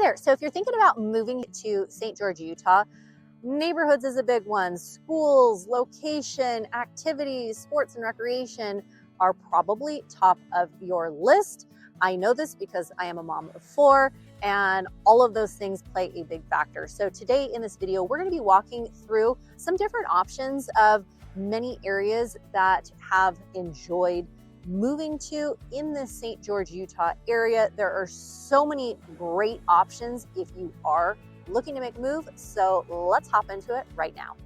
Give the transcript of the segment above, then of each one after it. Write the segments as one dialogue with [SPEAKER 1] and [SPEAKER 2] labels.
[SPEAKER 1] there. So if you're thinking about moving to St. George, Utah, neighborhoods is a big one. Schools, location, activities, sports and recreation are probably top of your list. I know this because I am a mom of 4 and all of those things play a big factor. So today in this video, we're going to be walking through some different options of many areas that have enjoyed moving to in the St. George, Utah area. There are so many great options if you are looking to make a move. So let's hop into it right now.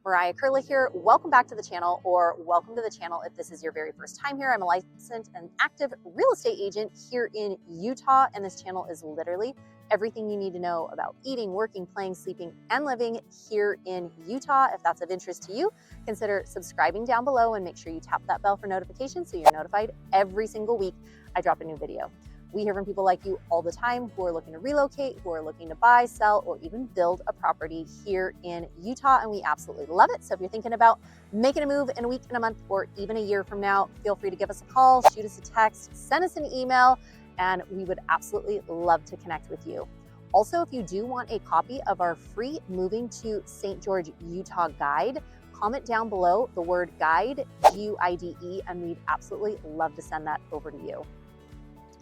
[SPEAKER 1] Mariah Koehle here. Welcome back to the channel, or welcome to the channel if this is your very first time here. I'm a licensed and active real estate agent here in Utah, and this channel is literally everything you need to know about eating, working, playing, sleeping, and living here in Utah. If that's of interest to you, consider subscribing down below and make sure you tap that bell for notifications so you're notified every single week I drop a new video. We hear from people like you all the time who are looking to relocate, who are looking to buy, sell, or even build a property here in Utah, and we absolutely love it. So if you're thinking about making a move in a week, in a month, or even a year from now, feel free to give us a call, shoot us a text, send us an email, and we would absolutely love to connect with you. Also, if you do want a copy of our free Moving to St. George, Utah guide, comment down below the word guide, G-U-I-D-E, and we'd absolutely love to send that over to you.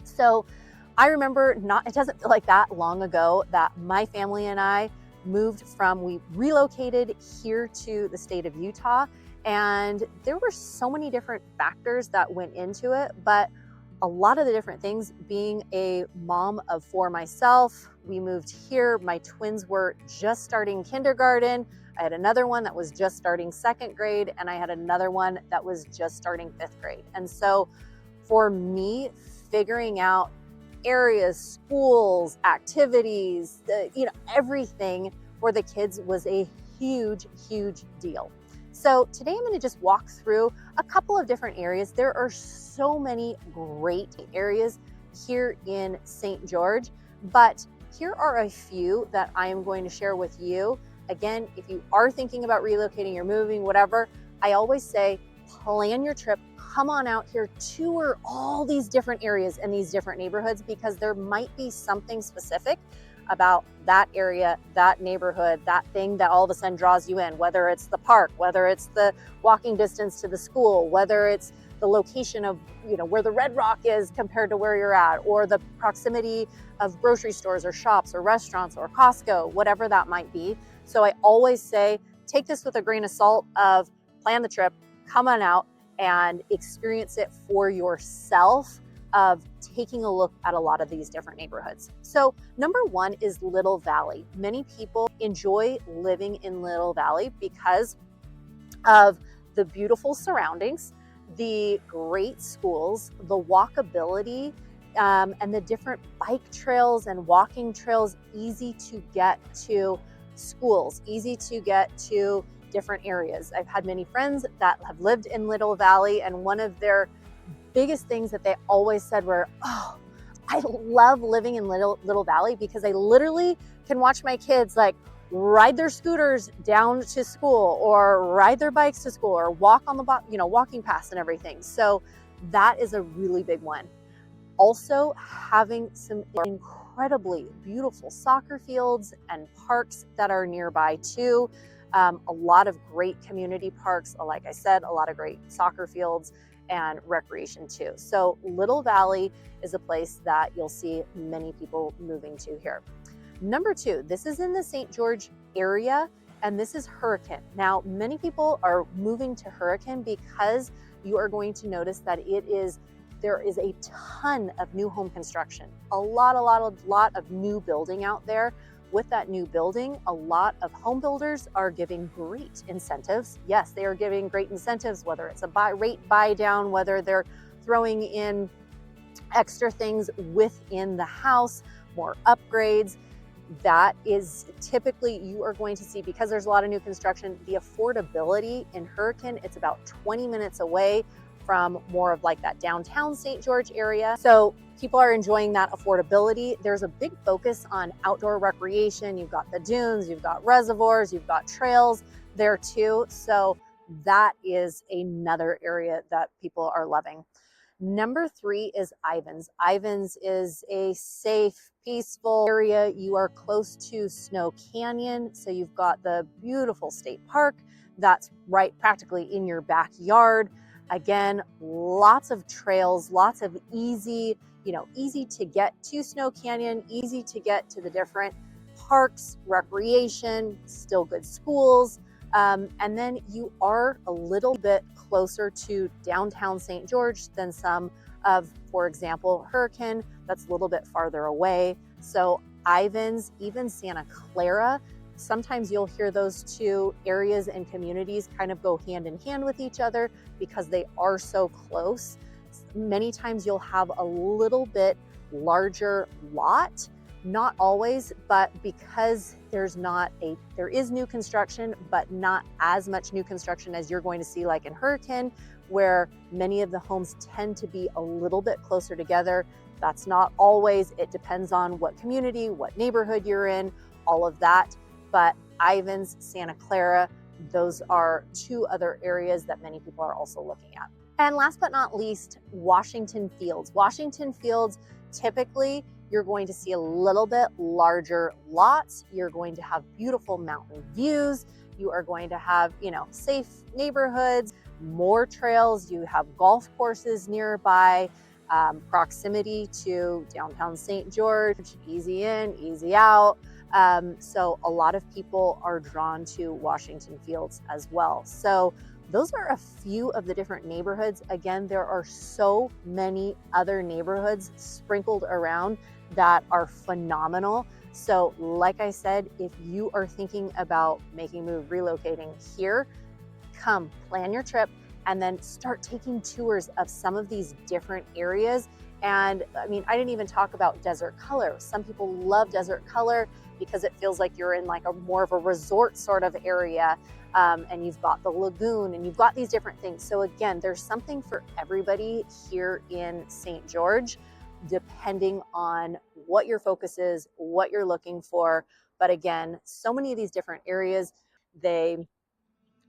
[SPEAKER 1] So I remember it doesn't feel like that long ago that my family and I we relocated here to the state of Utah, and there were so many different factors that went into it, but a lot of the different things, being a mom of 4 myself, we moved here. My twins were just starting kindergarten. I had another one that was just starting 2nd grade, and I had another one that was just starting 5th grade. And so for me, figuring out areas, schools, activities, everything for the kids was a huge, huge deal. So today I'm going to just walk through a couple of different areas. There are so many great areas here in St. George, but here are a few that I am going to share with you. Again, if you are thinking about relocating or moving, whatever, I always say, plan your trip, come on out here, tour all these different areas and these different neighborhoods, because there might be something specific about that area, that neighborhood, that thing that all of a sudden draws you in, whether it's the park, whether it's the walking distance to the school, whether it's the location of, where the Red Rock is compared to where you're at, or the proximity of grocery stores or shops or restaurants or Costco, whatever that might be. So I always say, take this with a grain of salt of plan the trip, come on out and experience it for yourself, of taking a look at a lot of these different neighborhoods. So number 1 is Little Valley. Many people enjoy living in Little Valley because of the beautiful surroundings, the great schools, the walkability, and the different bike trails and walking trails, easy to get to schools, easy to get to different areas. I've had many friends that have lived in Little Valley, and one of their biggest things that they always said were, oh, I love living in Little Valley because I literally can watch my kids ride their scooters down to school, or ride their bikes to school, or walk on the walking paths and everything. So that is a really big one. Also, having some incredibly beautiful soccer fields and parks that are nearby too. A lot of great community parks, like I said, a lot of great soccer fields and recreation too. So Little Valley is a place that you'll see many people moving to here. Number 2, this is in the St. George area, and this is Hurricane. Now, many people are moving to Hurricane because you are going to notice that there is a ton of new home construction, a lot of new building out there. With that new building, a lot of home builders are giving great incentives. Yes, they are giving great incentives, whether it's a rate buy down, whether they're throwing in extra things within the house, more upgrades. That is typically, you are going to see, because there's a lot of new construction, the affordability in Hurricane, it's about 20 minutes away from more of like that downtown St. George area. So people are enjoying that affordability. There's a big focus on outdoor recreation. You've got the dunes, you've got reservoirs, you've got trails there too. So that is another area that people are loving. Number 3 is Ivins. Ivins is a safe, peaceful area. You are close to Snow Canyon, so you've got the beautiful state park that's right practically in your backyard. Again, lots of trails, lots of easy to get to Snow Canyon, easy to get to the different parks, recreation, still good schools. And then you are a little bit closer to downtown St. George than some of, for example, Hurricane, that's a little bit farther away. So Ivins, even Santa Clara, sometimes you'll hear those two areas and communities kind of go hand in hand with each other because they are so close. Many times you'll have a little bit larger lot. Not always, but because there is new construction, but not as much new construction as you're going to see like in Hurricane, where many of the homes tend to be a little bit closer together. That's not always, it depends on what community, what neighborhood you're in, all of that. But Ivins, Santa Clara, those are 2 other areas that many people are also looking at. And last but not least, Washington Fields. Washington Fields, typically, you're going to see a little bit larger lots. You're going to have beautiful mountain views. You are going to have, safe neighborhoods, more trails. You have golf courses nearby, proximity to downtown St. George, easy in, easy out. So a lot of people are drawn to Washington Fields as well. So those are a few of the different neighborhoods. Again, there are so many other neighborhoods sprinkled around that are phenomenal. So like I said, if you are thinking about making a move, relocating here, come plan your trip and then start taking tours of some of these different areas. And I mean, I didn't even talk about Desert Color. Some people love Desert Color because it feels like you're in like a more of a resort sort of area. And you've got the lagoon and you've got these different things. So again, there's something for everybody here in St. George, depending on what your focus is, what you're looking for. But again, so many of these different areas,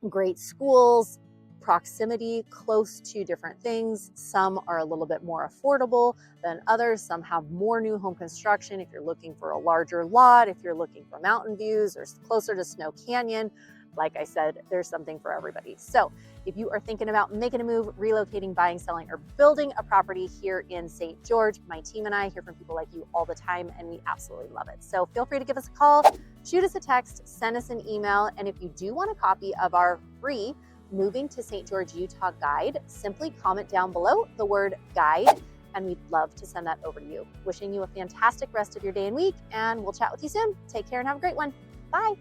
[SPEAKER 1] great schools, proximity, close to different things. Some are a little bit more affordable than others. Some have more new home construction. If you're looking for a larger lot, if you're looking for mountain views or closer to Snow Canyon, like I said, there's something for everybody. So if you are thinking about making a move, relocating, buying, selling, or building a property here in St. George, my team and I hear from people like you all the time, and we absolutely love it. So feel free to give us a call, shoot us a text, send us an email. And if you do want a copy of our free Moving to St. George, Utah guide, simply comment down below the word guide, and we'd love to send that over to you. Wishing you a fantastic rest of your day and week, and we'll chat with you soon. Take care and have a great one. Bye.